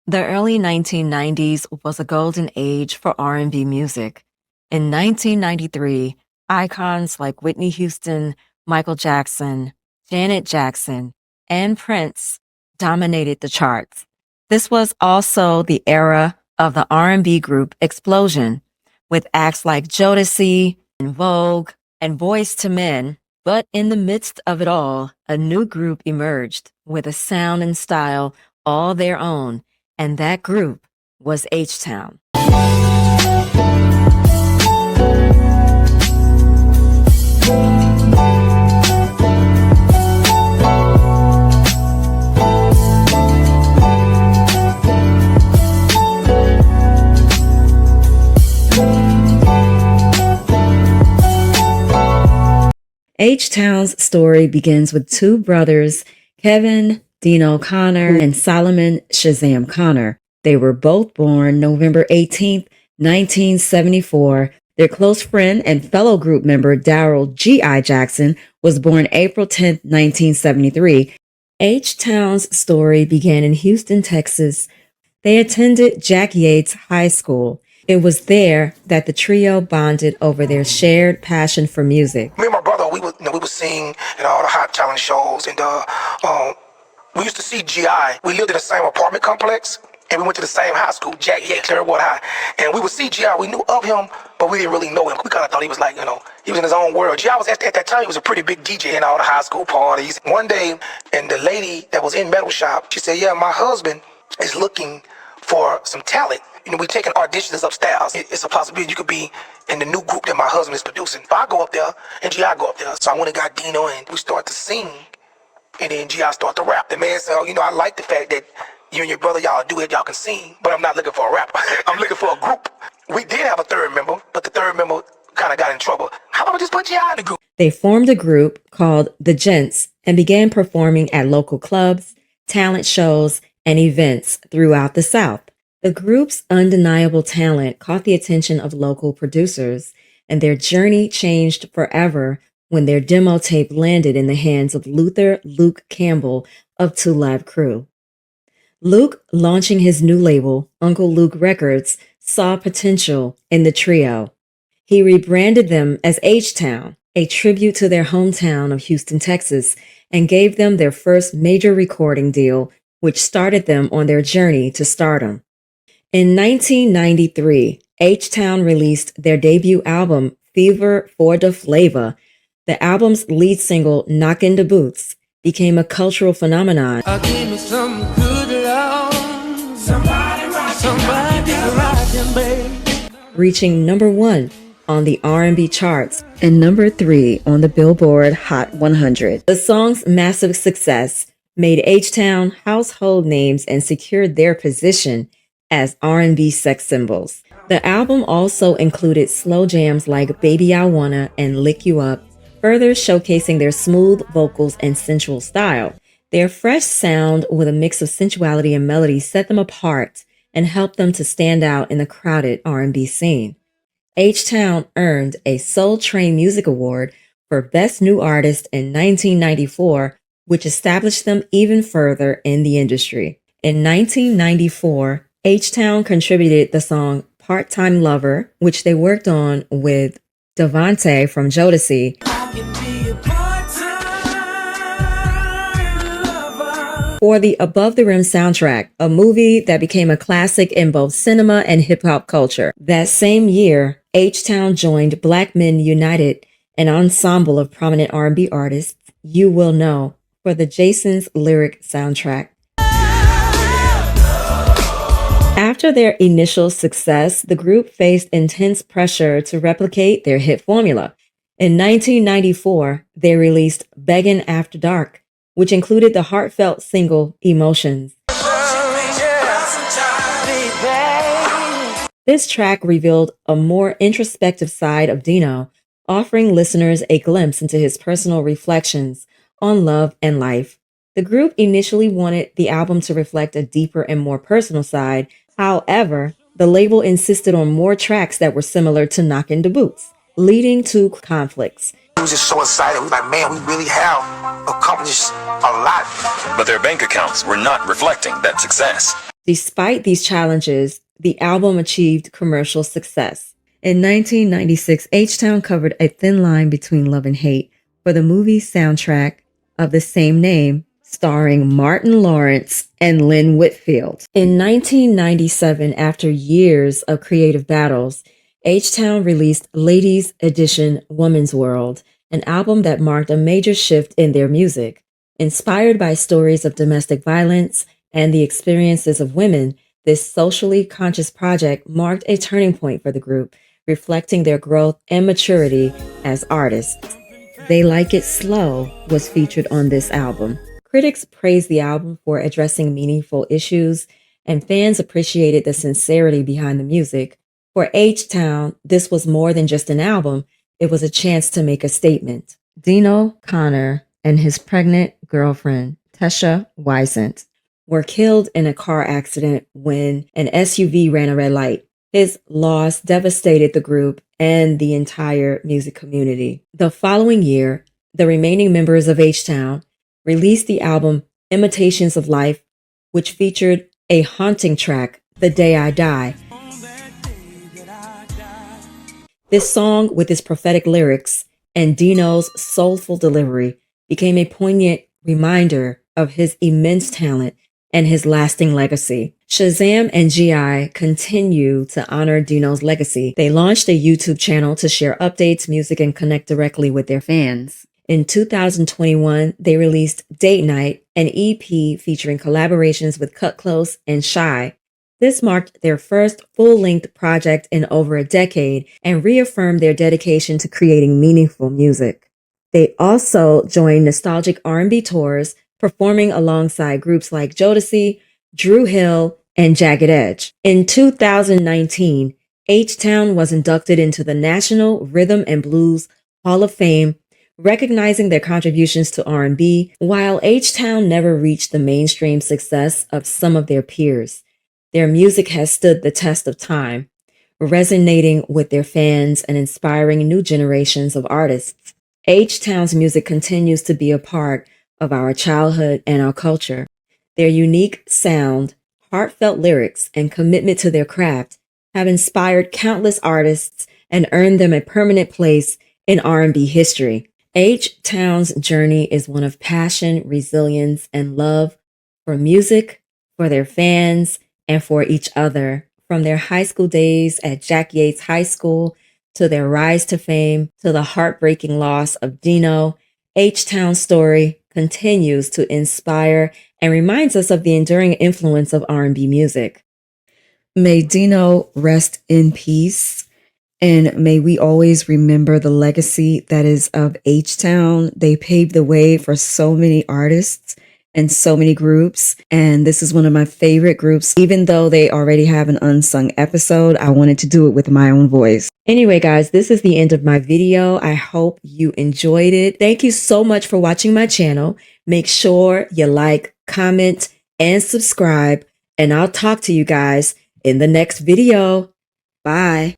The early 1990s was a golden age for R&B music. In 1993, icons like Whitney Houston, Michael Jackson, Janet Jackson, and Prince dominated the charts. This was also the era of the R&B group explosion, with acts like Jodeci, En Vogue, and Boyz II Men. But in the midst of it all, a new group emerged with a sound and style all their own, and that group was H-Town. H-Town's story begins with two brothers, Kevin Dino Conner and Solomon Shazam Conner. They were both born November 18, 1974. Their close friend and fellow group member Daryl G.I. Jackson was born April 10, 1973. H-Town's story began in Houston, Texas. They attended Jack Yates High School. It was there that the trio bonded over their shared passion for music. Me and my brother, we would sing in all the hot talent shows, and we used to see G.I. We lived in the same apartment complex, and we went to the same high school, Jack Yates Clearwater High. And we would see G.I. We knew of him, but we didn't really know him. We kind of thought he was like, he was in his own world. G.I. was at that time, he was a pretty big DJ in all the high school parties. One day, and the lady that was in metal shop, she said, "Yeah, my husband is looking for some talent. We taking auditions upstairs. It's a possibility you could be in the new group that my husband is producing." So I go up there, and G.I. go up there. So I went and got Dino, and we start to sing, and then G.I. start to rap. The man said, "I like the fact that you and your brother, y'all do it, y'all can sing, but I'm not looking for a rapper. I'm looking for a group." We did have a third member, but the third member kind of got in trouble. How about we just put G.I. in the group? They formed a group called The Gents and began performing at local clubs, talent shows, and events throughout the South. The group's undeniable talent caught the attention of local producers, and their journey changed forever when their demo tape landed in the hands of Luther Luke Campbell of Two Live Crew. Luke, launching his new label, Uncle Luke Records, saw potential in the trio. He rebranded them as H-Town, a tribute to their hometown of Houston, Texas, and gave them their first major recording deal, which started them on their journey to stardom. In 1993, H-Town released their debut album, Fever for da Flava. The album's lead single, Knockin Da Boots, became a cultural phenomenon, reaching number 1 on the R&B charts and number 3 on the Billboard Hot 100. The song's massive success made H-Town household names and secured their position as R&B sex symbols. The album also included slow jams like Baby I Wanna and Lick You Up, further showcasing their smooth vocals and sensual style. Their fresh sound with a mix of sensuality and melody set them apart and helped them to stand out in the crowded R&B scene. H-Town earned a Soul Train Music Award for Best New Artist in 1994, which established them even further in the industry. In 1994, H-Town contributed the song Part-Time Lover, which they worked on with Devante from Jodeci, for the Above the Rim soundtrack, a movie that became a classic in both cinema and hip-hop culture. That same year, H-Town joined Black Men United, an ensemble of prominent R&B artists, You Will Know, for the Jason's Lyric soundtrack. After their initial success, the group faced intense pressure to replicate their hit formula. In 1994, they released Beggin' After Dark, which included the heartfelt single Emotions. This track revealed a more introspective side of Dino, offering listeners a glimpse into his personal reflections on love and life. The group initially wanted the album to reflect a deeper and more personal side. However, the label insisted on more tracks that were similar to Knockin Da Boots, leading to conflicts. We was just so excited. We were like, man, we really have accomplished a lot. But their bank accounts were not reflecting that success. Despite these challenges, the album achieved commercial success. In 1996, H-Town covered A Thin Line Between Love and Hate for the movie soundtrack of the same name, starring Martin Lawrence and Lynn Whitfield. In 1997, after years of creative battles, H-Town released Ladies Edition Woman's World, an album that marked a major shift in their music. Inspired by stories of domestic violence and the experiences of women, this socially conscious project marked a turning point for the group, reflecting their growth and maturity as artists. They Like It Slow was featured on this album. Critics praised the album for addressing meaningful issues, and fans appreciated the sincerity behind the music. For H-Town, this was more than just an album, it was a chance to make a statement. Dino Conner and his pregnant girlfriend, Tesha Wysant, were killed in a car accident when an SUV ran a red light. His loss devastated the group and the entire music community. The following year, the remaining members of H-Town released the album Imitations of Life, which featured a haunting track, The Day I Die. This song, with its prophetic lyrics and Dino's soulful delivery, became a poignant reminder of his immense talent and his lasting legacy. Shazam and GI continue to honor Dino's legacy. They launched a YouTube channel to share updates, music, and connect directly with their fans. In 2021, they released Date Night, an EP featuring collaborations with Cut Close and Shy. This marked their first full-length project in over a decade and reaffirmed their dedication to creating meaningful music. They also joined nostalgic R&B tours, performing alongside groups like Jodeci, Dru Hill, and Jagged Edge. In 2019, H-Town was inducted into the National Rhythm and Blues Hall of Fame, recognizing their contributions to R&B. While H-Town never reached the mainstream success of some of their peers, their music has stood the test of time, resonating with their fans and inspiring new generations of artists. H-Town's music continues to be a part of our childhood and our culture. Their unique sound, heartfelt lyrics, and commitment to their craft have inspired countless artists and earned them a permanent place in R&B history. H-Town's journey is one of passion, resilience, and love for music, for their fans, and for each other. From their high school days at Jack Yates High School to their rise to fame to the heartbreaking loss of Dino, H-Town's story continues to inspire and reminds us of the enduring influence of R&B music. May Dino rest in peace, and may we always remember the legacy that is of H-Town. They paved the way for so many artists and so many groups, and this is one of my favorite groups. Even though they already have an unsung episode, I wanted to do it with my own voice. Anyway, guys, this is the end of my video. I hope you enjoyed it. Thank you so much for watching my channel. Make sure you like, comment, and subscribe, and I'll talk to you guys in the next video. Bye.